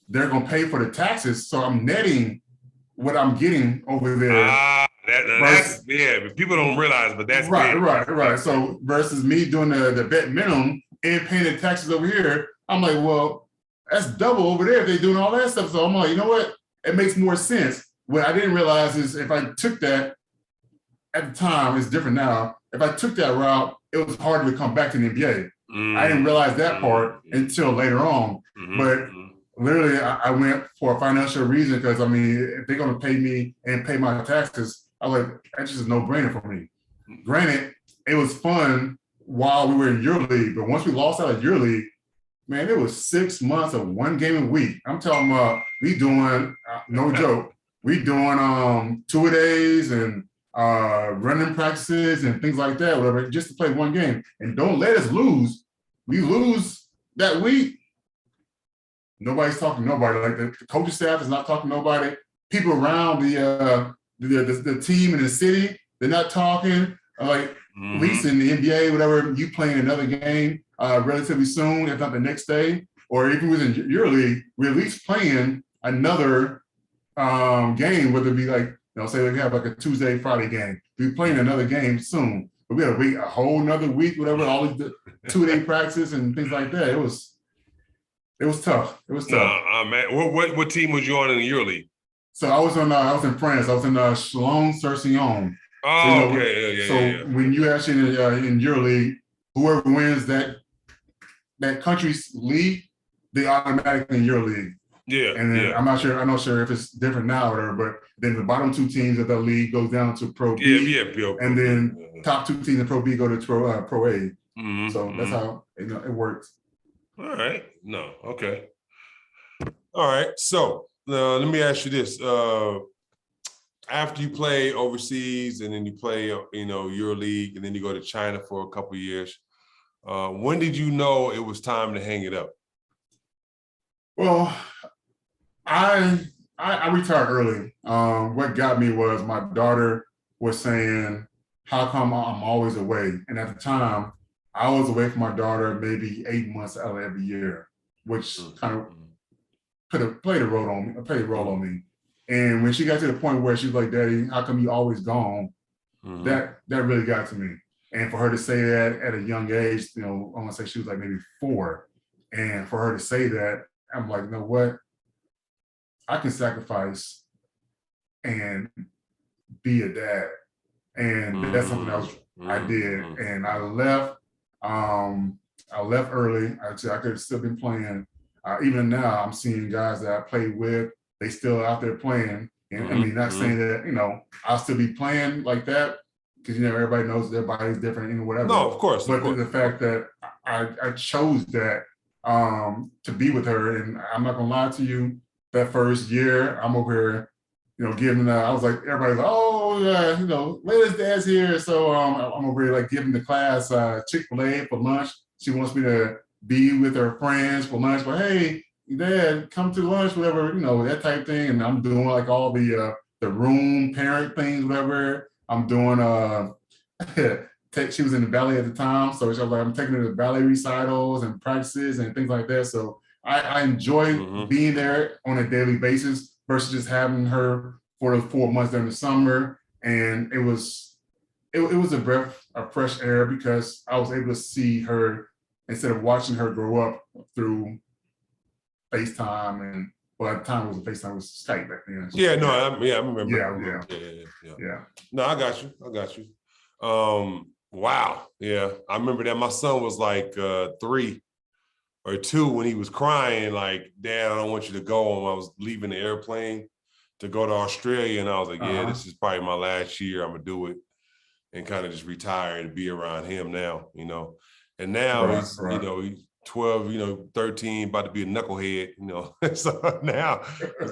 They're going to pay for the taxes. So I'm netting what I'm getting over there. That's but people don't realize, but that's big. Right. So versus me doing the vet minimum and paying the taxes over here, I'm like, well, that's double over there if they're doing all that stuff. So I'm like, you know what? It makes more sense. What I didn't realize is if I took that at the time, it's different now. If I took that route, it was harder to come back to the NBA. I didn't realize that part until later on. But literally, I went for a financial reason because, I mean, if they're going to pay me and pay my taxes, I was like, that's just a no-brainer for me. Granted, it was fun while we were in EuroLeague, but once we lost out of EuroLeague, man, it was 6 months of one game a week. I'm talking about we doing, no joke, we doing two-a-days and running practices and things like that, whatever, just to play one game. And don't let us lose. We lose that week, nobody's talking to nobody. Like the coaching staff is not talking to nobody. People around the team in the city, they're not talking. Like at least in the NBA, whatever, you playing another game relatively soon, if not the next day, or even within EuroLeague, we're at least playing another game, whether it be like, you know, say we have like a Tuesday, Friday game. We're playing another game soon. But we had to wait a whole nother week, whatever, all these two-day practices and things like that. It was tough. It was tough. Man. What team was you on in the EuroLeague? So I was in France. I was in Sheldon. Oh, so, you know, okay. So when you actually in EuroLeague, whoever wins that country's league, they automatically in EuroLeague. Yeah. And then I'm not sure if it's different now or whatever, but then the bottom two teams of that league goes down to Pro B. And then top two teams in Pro B go to Pro A. So that's how it works. All right. No. Okay. All right. So let me ask you this: after you play overseas and then you play, EuroLeague, and then you go to China for a couple of years, when did you know it was time to hang it up? Well, I retired early. What got me was my daughter was saying, "How come I'm always away?" And at the time, I was away from my daughter maybe 8 months out of every year, which kind of played a role on me. And when she got to the point where she was like, "Daddy, how come you always gone?" That really got to me. And for her to say that at a young age, I want to say she was like maybe 4. And for her to say that, I'm like, you know what? I can sacrifice and be a dad. And that's something else I did. And I left. I left early. I could have still been playing. Even now, I'm seeing guys that I played with. They still out there playing. And I mean, not saying that, I'll still be playing like that because, everybody knows their body's different and whatever. No, of course. But the fact that I chose that to be with her. And I'm not going to lie to you, that first year, I'm over here, giving I was like, everybody's like, oh, yeah, Layla's dad's here. So I'm over here like giving the class Chick-fil-A for lunch. She wants me to be with her friends for lunch, but hey, Dad, come to lunch, whatever, that type thing. And I'm doing like all the room parent things, whatever. I'm doing she was in the ballet at the time, so she was like, I'm taking her to ballet recitals and practices and things like that. So I enjoy being there on a daily basis versus just having her for the 4 months during the summer. And it was a breath of fresh air because I was able to see her instead of watching her grow up through FaceTime. And at the time it was FaceTime, it was Skype back then. Yeah, I remember. Yeah. No, I got you. Wow. Yeah, I remember that my son was like 3 or 2 when he was crying, like, "Dad, I don't want you to go." And I was leaving the airplane to go to Australia, and I was like, "Yeah, this is probably my last year. I'm gonna do it." and kind of just retire and be around him now, you know. And now Right, he's, you right. know, he's 12, you know, 13, about to be a knucklehead, you know. So now,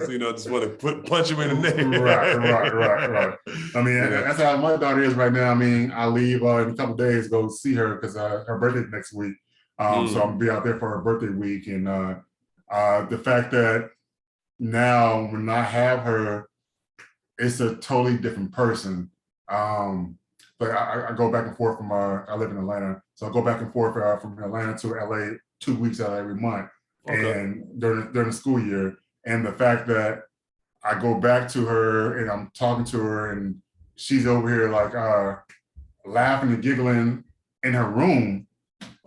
you know, just want to punch him in the Right. neck. I mean, You know? that's how my daughter is right now. I mean, I leave in a couple of days to go see her because her birthday next week. So I'm gonna be out there for her birthday week, and the fact that now when I have her, it's a totally different person. But I go back and forth from I live in Atlanta, so I go back and forth from Atlanta to LA 2 weeks out of every month, Okay. and during the school year, and the fact that I go back to her and I'm talking to her and she's over here like laughing and giggling in her room,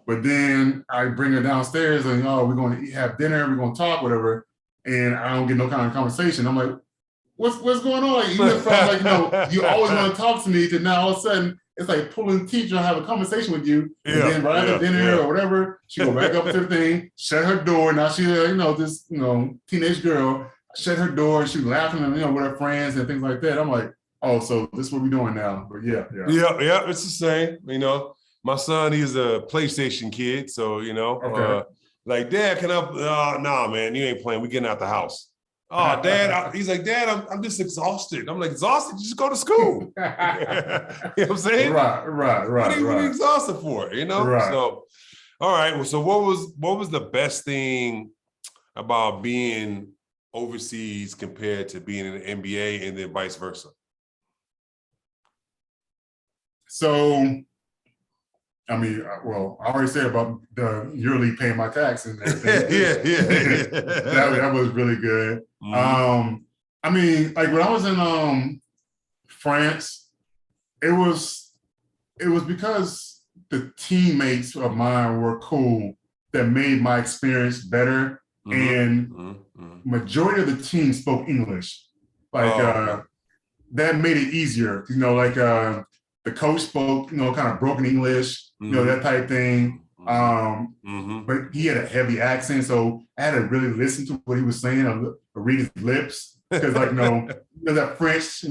but then I bring her downstairs and we're going to have dinner, we're going to talk, whatever, and I don't get no kind of conversation. I'm like, what's going on? Like, you went from like, you always want to talk to me to now all of a sudden it's like pulling teeth trying to have a conversation with you. And then right after dinner or whatever, she go back up to the thing, shut her door. Now she, this, teenage girl, shut her door and she's laughing and, with her friends and things like that. I'm like, oh, so this is what we're doing now. But yeah. It's the same, my son, he's a PlayStation kid. So, Okay. like, Dad, can I, nah, man, you ain't playing. We getting out the house. Oh, Dad, he's like, Dad, I'm just exhausted. I'm like, exhausted? Just go to school. You know what I'm saying? Right. What are you exhausted for? Right. So, all right. Well, so what was the best thing about being overseas compared to being in the NBA and then vice versa? So, I mean, well, I already said about the yearly paying my tax and everything. Yeah. that was really good. Mm-hmm. I mean, like when I was in France, it was because the teammates of mine were cool that made my experience better. And majority of the team spoke English. Like that made it easier. The coach spoke, kind of broken English, that type thing. But he had a heavy accent, so I had to really listen to what he was saying or read his lips because, that French,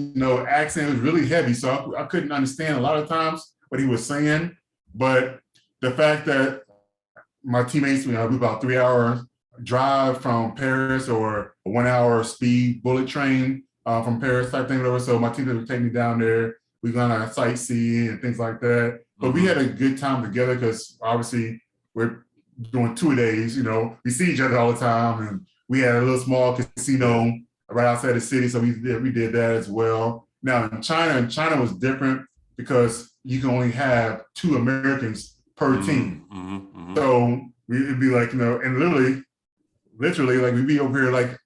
accent was really heavy, so I couldn't understand a lot of times what he was saying. But the fact that my teammates, we about 3 hours drive from Paris or a 1 hour speed bullet train from Paris type thing, whatever. So my team would take me down there. We're gonna sightsee and things like that. But we had a good time together because obviously we're doing 2 days. We see each other all the time, and we had a little small casino right outside the city, so we did that as well. Now in China was different because you can only have 2 Americans per team. So it'd be like and literally like we'd be over here like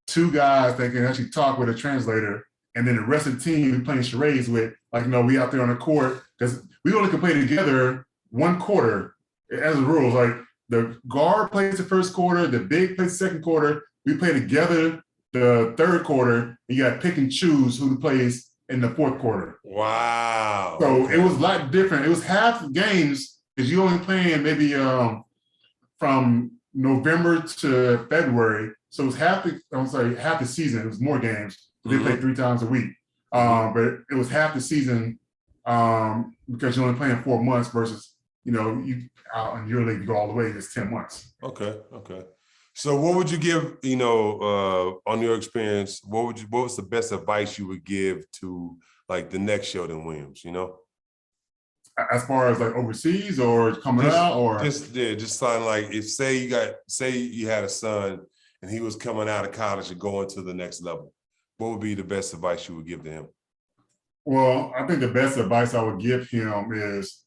2 guys that can actually talk with a translator. And then the rest of the team we playing charades with, we out there on the court because we only can play together 1 quarter as a rule. Like the guard plays the first quarter, the big plays the second quarter. We play together the third quarter. And you got to pick and choose who plays in the fourth quarter. Wow. So It was a lot different. It was half the games because you only playing maybe from November to February. So it was half the season. It was more games. They play 3 times a week. But it was half the season because you're only playing 4 months versus, you out in your league, you go all the way, it's 10 months. Okay. So what would you give, on your experience, what was the best advice you would give to like the next Sheldon Williams, As far as like overseas or coming out or just something like if say you had a son and he was coming out of college and going to the next level, what would be the best advice you would give to him? Well, I think the best advice I would give him is,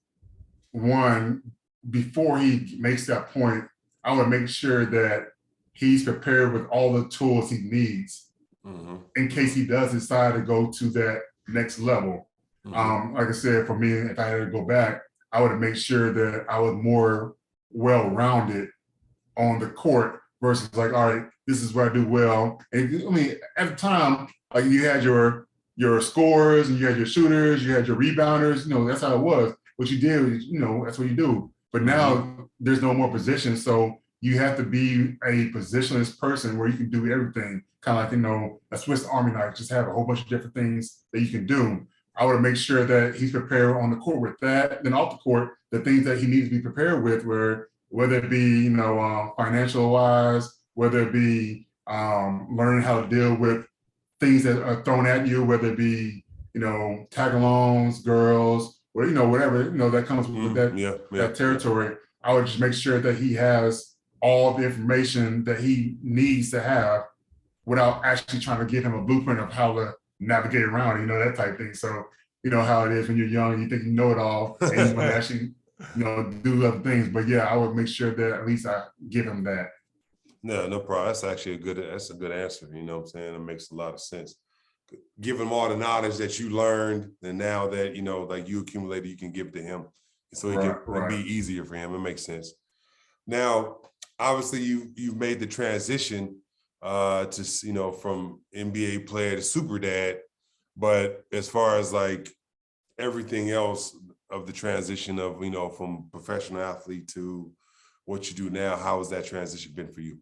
one, before he makes that point, I would make sure that he's prepared with all the tools he needs in case he does decide to go to that next level. Like I said, for me, if I had to go back, I would make sure that I was more well-rounded on the court versus like, all right, this is where I do well. And I mean, at the time, like you had your scorers and you had your shooters, you had your rebounders, that's how it was. What you did was, that's what you do. But now there's no more positions. So you have to be a positionless person where you can do everything. Kind of like, a Swiss Army knife, just have a whole bunch of different things that you can do. I would make sure that he's prepared on the court with that. Then off the court, the things that he needs to be prepared with, whether it be financial wise, whether it be learning how to deal with things that are thrown at you, whether it be tag-alongs, girls, or whatever that comes with that territory. I would just make sure that he has all the information that he needs to have without actually trying to give him a blueprint of how to navigate around, that type of thing. So, how it is when you're young, you think you know it all, and you want to actually, do other things. But yeah, I would make sure that at least I give him that. No problem. That's actually that's a good answer. You know what I'm saying? It makes a lot of sense. Give him all the knowledge that you learned, and now that, like you accumulated, you can give it to him. So it'd be easier for him. It makes sense. Now, obviously you've made the transition to from NBA player to super dad, but as far as like everything else of the transition of from professional athlete to what you do now, how has that transition been for you?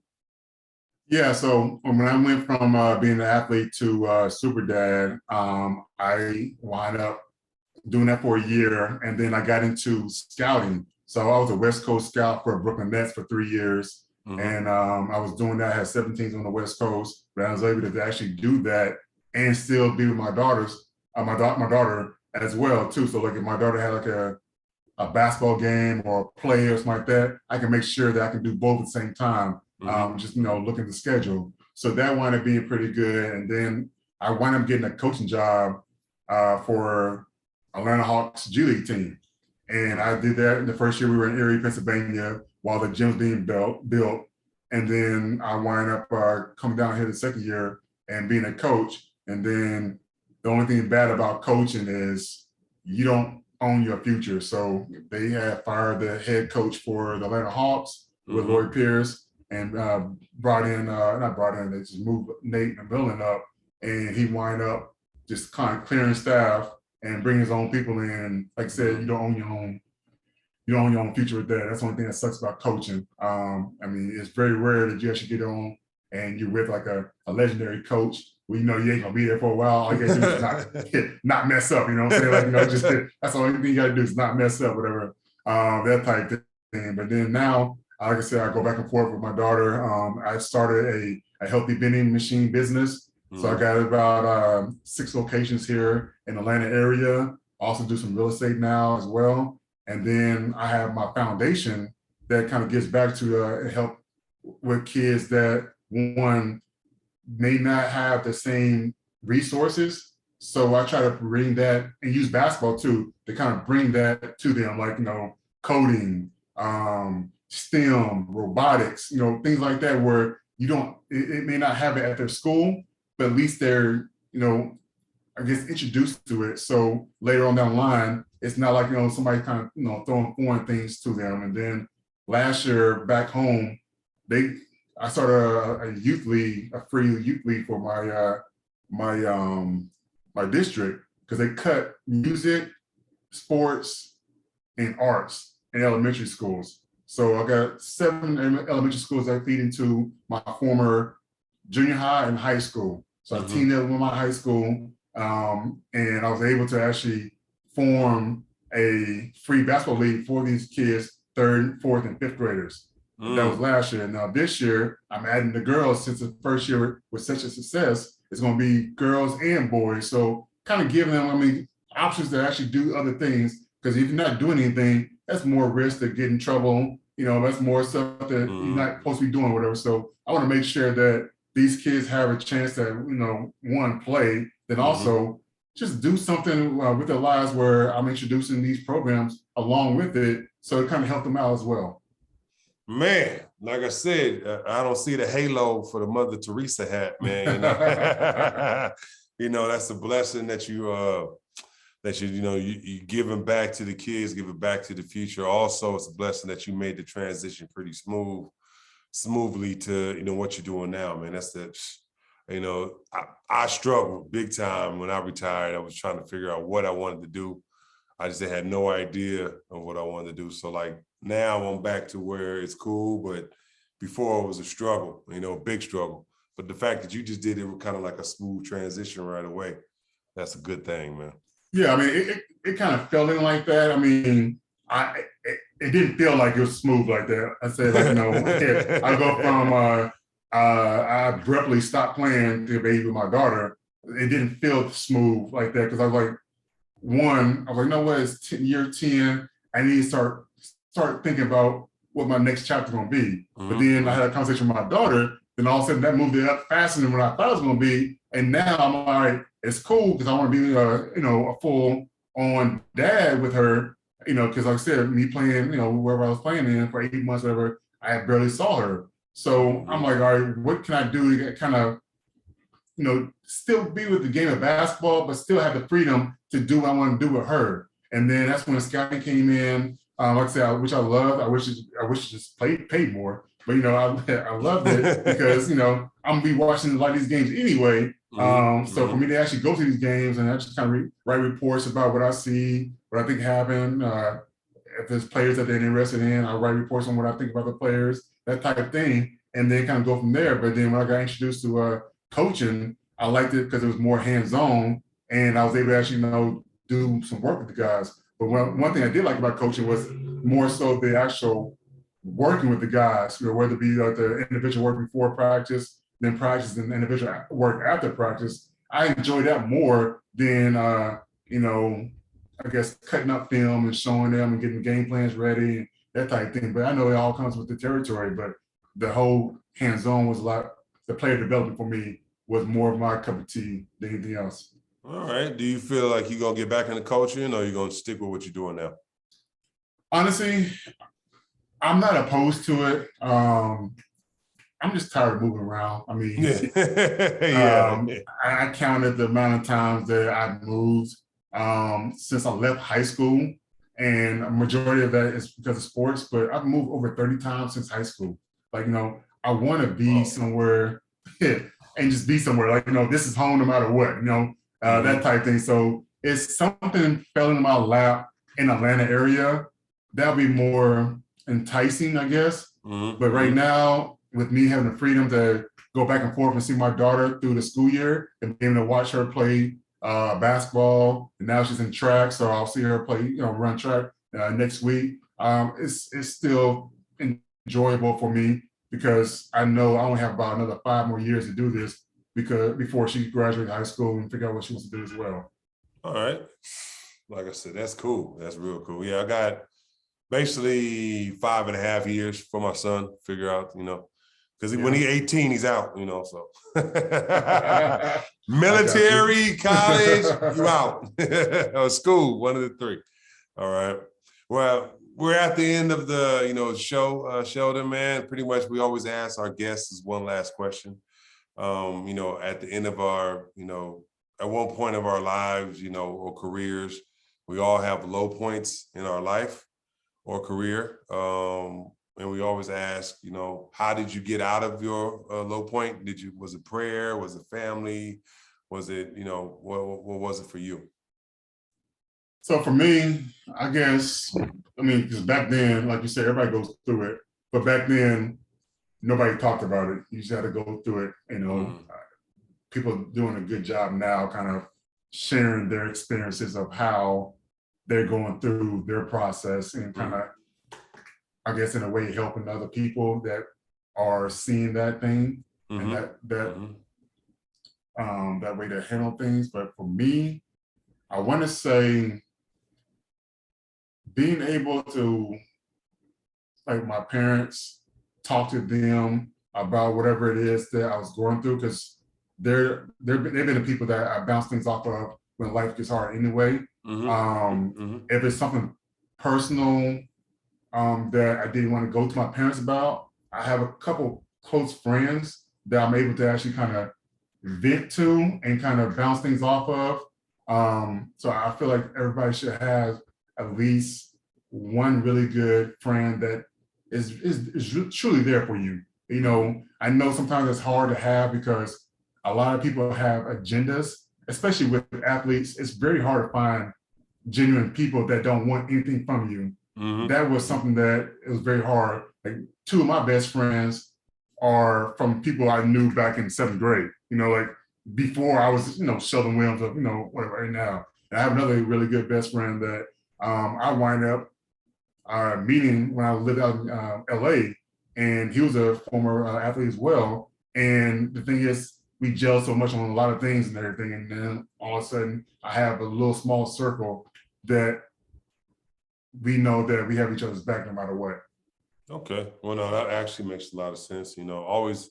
Yeah, so when I went from being an athlete to super dad, I wound up doing that for a year, and then I got into scouting. So I was a West Coast scout for Brooklyn Nets for 3 years. And I was doing that. I had 7 teams on the West Coast, but I was able to actually do that and still be with my daughter as well too. So like if my daughter had like a basketball game or a play or something like that, I can make sure that I can do both at the same time. Just look at the schedule. So that wound up being pretty good. And then I wound up getting a coaching job for Atlanta Hawks G League team. And I did that in the first year we were in Erie, Pennsylvania, while the gym's being built. And then I wind up coming down here the second year and being a coach. And then the only thing bad about coaching is you don't own your future. So they had fired the head coach for the Atlanta Hawks with Lloyd Pierce, and they just moved Nate McMillan up, and he wind up just kind of clearing staff and bring his own people in. Like I said, you don't own your own future with that. That's the only thing that sucks about coaching. It's very rare that you actually get on and you're with like a legendary coach where you ain't gonna be there for a while. All you gotta do is not mess up, you know what I'm saying? Like, that's the only thing you gotta do is not mess up, whatever. That type of thing. But then now, like I said, I go back and forth with my daughter. I started a healthy vending machine business. So I got about 6 locations here in the Atlanta area. Also do some real estate now as well. And then I have my foundation that kind of gives back to help with kids that, one, may not have the same resources. So I try to bring that and use basketball too to kind of bring that to them, like, coding, STEM, robotics, things like that, where it may not have it at their school, but at least they're, I guess, introduced to it. So later on down the line, it's not like, somebody kind of, throwing foreign things to them. And then last year back home, I started a youth league, a free youth league for my district, because they cut music, sports, and arts in elementary schools. So I got 7 elementary schools that feed into my former junior high and high school. So I teamed up with my high school, and I was able to actually form a free basketball league for these kids, 3rd, 4th, and 5th graders. That was last year. Now this year, I'm adding the girls, since the first year was such a success. It's going to be girls and boys. So kind of giving them, options to actually do other things. Because if you're not doing anything, that's more risk to get in trouble. That's more stuff that you're not supposed to be doing, whatever. So I want to make sure that these kids have a chance to, one, play, then also just do something with their lives where I'm introducing these programs along with it. So it kind of help them out as well. Man, like I said, I don't see the halo for the Mother Teresa hat, man. That's a blessing that you giving back to the kids, giving back to the future. Also, it's a blessing that you made the transition pretty smoothly to what you're doing now, man. That's I struggled big time when I retired. I was trying to figure out what I wanted to do. I just had no idea of what I wanted to do. So like now I'm back to where it's cool, but before it was a struggle, a big struggle. But the fact that you just did it was kind of like a smooth transition right away. That's a good thing, man. Yeah, I mean, it kind of felt in like that. I mean, it didn't feel like it was smooth like that. I said, like, I go from I abruptly stopped playing to baby with my daughter. It didn't feel smooth like that because I was like, I was like, no way, it's year 10. I need to start thinking about what my next chapter gonna be. But then I had a conversation with my daughter, then all of a sudden that moved it up faster than what I thought it was gonna be. And now I'm like, it's cool because I want to be a full on dad with her, because like I said, me playing, wherever I was playing in for 8 months, whatever, I barely saw her. So I'm like, all right, what can I do to kind of still be with the game of basketball, but still have the freedom to do what I want to do with her. And then that's when scouting came in. Like I said, which I loved. I wish it just paid more. But I loved it because I'm gonna be watching a lot of these games anyway. So for me to actually go to these games and actually kind of write reports about what I see, what I think happened, if there's players that they're interested in, I write reports on what I think about the players, that type of thing, and then kind of go from there. But then when I got introduced to coaching, I liked it because it was more hands-on, and I was able to actually do some work with the guys. But one thing I did like about coaching was more so the actual working with the guys, whether it be like the individual work before practice, then practice, and individual work after practice. I enjoy that more than I guess cutting up film and showing them and getting game plans ready and that type of thing. But I know it all comes with the territory. But the whole hands-on was a lot. The player development for me was more of my cup of tea than anything else. All right. Do you feel like you're gonna get back into coaching, or you're gonna stick with what you're doing now? Honestly, I'm not opposed to it. I'm just tired of moving around. I mean, yeah. I counted the amount of times that I've moved since I left high school, and a majority of that is because of sports. But I've moved over 30 times since high school. Like, I want to be somewhere and just be somewhere. Like, this is home no matter what. That type of thing. So it's something fell in my lap in Atlanta area, that'll be more enticing, I guess. But right now, with me having the freedom to go back and forth and see my daughter through the school year and being able to watch her play basketball, and now she's in track, so I'll see her play, run track next week. It's still enjoyable for me because I know I only have about another 5 more years to do this because before she graduates high school and figure out what she wants to do as well. All right. Like I said, that's cool. That's real cool. Yeah, I got basically 5.5 years for my son to figure out, because when he's 18, he's out, so. Military, college, you out. Or school, one of the three. All right. Well, we're at the end of the, show, Sheldon, man. Pretty much we always ask our guests is one last question. At the end of our, at one point of our lives, or careers, we all have low points in our life or career. And we always ask, how did you get out of your low point? Was it prayer? Was it family? Was it, what was it for you? So for me, I guess, because back then, like you said, everybody goes through it. But back then, nobody talked about it. You just had to go through it, People doing a good job now kind of sharing their experiences of how they're going through their process and kind of, I guess, in a way, helping other people that are seeing that thing and that way to handle things. But for me, I want to say being able to, like, my parents, talk to them about whatever it is that I was going through, because they've been the people that I bounce things off of when life gets hard anyway. If it's something personal that I didn't want to go to my parents about, I have a couple close friends that I'm able to actually kind of vent to and kind of bounce things off of. So I feel like everybody should have at least one really good friend that is truly there for you. I know sometimes it's hard to have because a lot of people have agendas, especially with athletes. It's very hard to find genuine people that don't want anything from you. That was something that it was very hard. Like, 2 of my best friends are from people I knew back in 7th grade, like before I was, Sheldon Williams of, whatever right now. And I have another really good best friend that I wind up meeting when I lived out in LA, and he was a former athlete as well. And the thing is, we gel so much on a lot of things and everything. And then all of a sudden, I have a little small circle that we know that we have each other's back no matter what. Okay. Well, no, that actually makes a lot of sense. Always,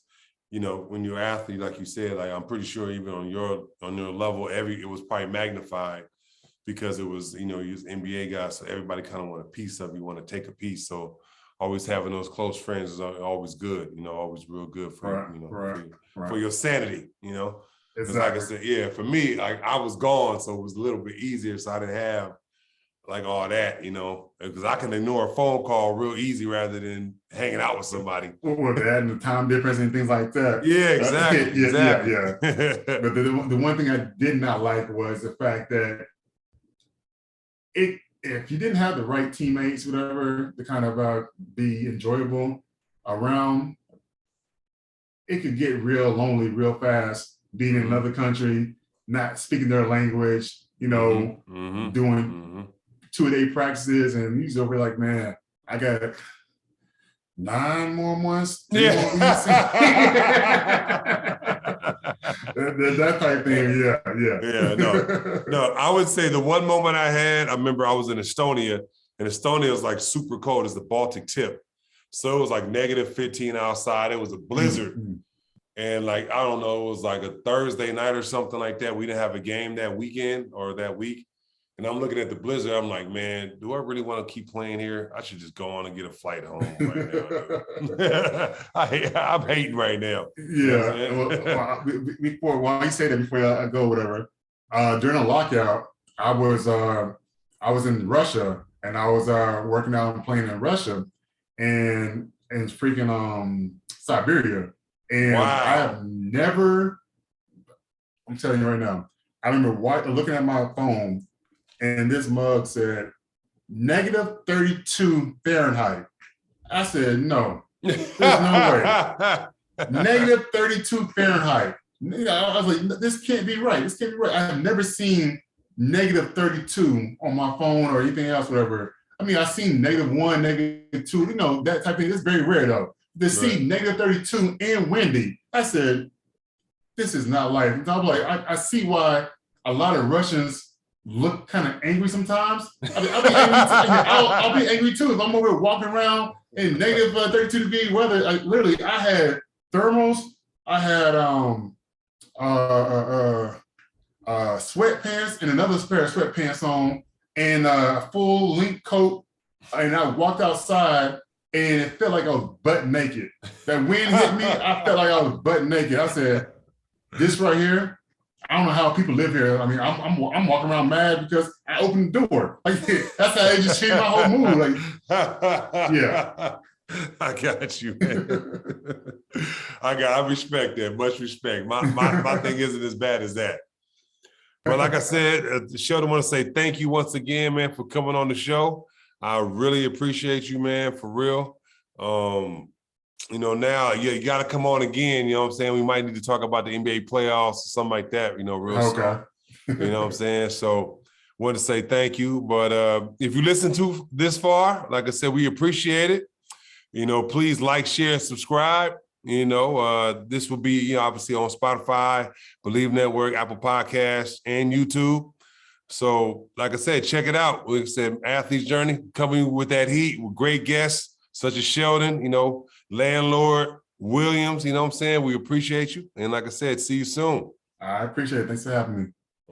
when you're an athlete, like you said, like I'm pretty sure even on your level, it was probably magnified because it was, you was NBA guys, so everybody kind of want a piece of you, want to take a piece. So always having those close friends is always good, always real good for for your sanity, Because like I said, yeah, for me, I was gone, so it was a little bit easier. So I didn't have like all that, because I can ignore a phone call real easy rather than hanging out with somebody. With that and the time difference and things like that. Yeah, exactly. Exactly. Yeah. But the one thing I did not like was the fact that if you didn't have the right teammates, whatever, to kind of be enjoyable around, it could get real lonely real fast, being in another country, not speaking their language, doing 2-a-day practices, and he's over like, man, I got 9 more months. Yeah. that type thing, yeah. No. I would say the one moment I remember I was in Estonia, and Estonia was like super cold. It's the Baltic tip. So it was like -15 outside. It was a blizzard. Mm-hmm. And like, I don't know, it was like a Thursday night or something like that. We didn't have a game that weekend or that week. And I'm looking at the blizzard. I'm like, man, do I really want to keep playing here? I should just go on and get a flight home right now. I'm hating right now. Yeah. While you say that, before I go, whatever, during a lockout, I was in Russia, and I was working out and playing in Russia, and freaking Siberia. And wow. I have never, I'm telling you right now, I remember looking at my phone, and this mug said -32 Fahrenheit. I said, no, there's no way. -32 Fahrenheit. I was like, this can't be right. This can't be right. I have never seen -32 on my phone or anything else, whatever. I mean, I've seen -1, -2, that type of thing. It's very rare though. To see -32 and windy, I said, this is not life. And I'm like, I see why a lot of Russians look kind of angry sometimes. I'll be angry too if I'm over here walking around in -32-degree weather. I had thermals, I had sweatpants and another pair of sweatpants on, and a full length coat, and I walked outside, and it felt like I was butt naked. That wind hit me, I felt like I was butt naked. I said, this right here, I don't know how people live here. I mean, I'm walking around mad because I opened the door. Like, that's how it just changed my whole mood. Like, yeah. I got you, man. I respect that. Much respect. My thing isn't as bad as that. But like I said, Sheldon, I want to say thank you once again, man, for coming on the show. I really appreciate you, man, for real. Now, you got to come on again. You know what I'm saying? We might need to talk about the NBA playoffs or something like that, real soon. You know what I'm saying? So want to say thank you. But if you listen to this far, like I said, we appreciate it. Please like, share, subscribe. This will be, obviously on Spotify, Believe Network, Apple Podcasts, and YouTube. So, like I said, check it out. We said Athlete's Journey, coming with that heat with great guests such as Sheldon, Landlord Williams. You know what I'm saying? We appreciate you. And like I said, see you soon. I appreciate it. Thanks for having me.